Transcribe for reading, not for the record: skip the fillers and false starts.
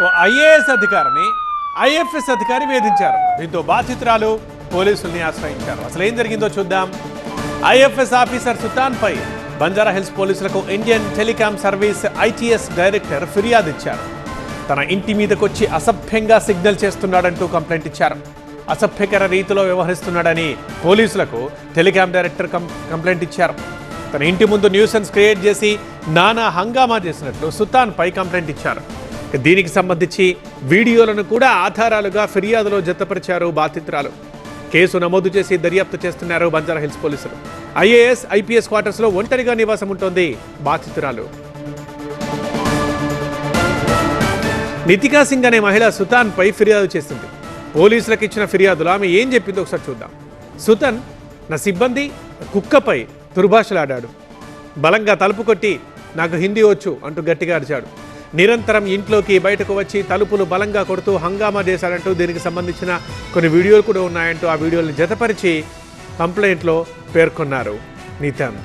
ఓ IAS అధికారిని IFS అధికారి వేధించారు. దీంతో బాధితురాలు పోలీసుల్ని ఆశ్రయించారు. అసలు ఏం జరిగిందో చూద్దాం. ఐఎఫ్ఎస్ ఆఫీసర్ సుతాన్ పై బంజారా హిల్స్ పోలీసులకు Indian telecom service ITS director ఫిర్యాదు ఇచ్చారు. తన ఇంటి మీదకొచ్చి అసభ్యంగా సిగ్నల్ చేస్తున్నాడంటూ కంప్లైంట్ ఇచ్చారు. అసభ్యకర రీతిలో వ్యవహరిస్తున్నాడని పోలీసులకు టెలికాం డైరెక్టర్ కంప్లైంట్ ఇచ్చారు. తన ఇంటి ముందు న్యూసెన్స్ క్రియేట్ చేసి నానా హంగామా చేసినట్లు సుతాన్ పై కంప్లైంట్ ఇచ్చారు. దీనికి సంబంధించి వీడియోలను కూడా ఆధారాలుగా ఫిర్యాదులో జతపరిచారు బాధితురాలు. కేసు నమోదు చేసి దర్యాప్తు చేస్తున్నారు బంజారా హిల్స్ పోలీసులు. ఐఏఎస్ ఐపీఎస్ క్వార్టర్స్లో ఒంటరిగా నివాసం ఉంటోంది బాధితురాలు. నితికా సింగ్ అనే మహిళ సుతాన్ పై ఫిర్యాదు చేసింది. పోలీసులకు ఇచ్చిన ఫిర్యాదులో ఆమె ఏం చెప్పిందో ఒకసారి చూద్దాం. సుతన్ నా సిబ్బంది కుక్కపై దుర్భాషలాడాడు. బలంగా తలుపు కొట్టి నాకు హిందీ వచ్చు అంటూ గట్టిగా అరిచాడు. నిరంతరం ఇంట్లోకి బయటకు వచ్చి తలుపులు బలంగా కొడుతూ హంగామా చేశాడంటూ దీనికి సంబంధించిన కొన్ని వీడియోలు కూడా ఉన్నాయంటూ ఆ వీడియోలను జతపరిచి కంప్లైంట్లో పేర్కొన్నారు నితిన్.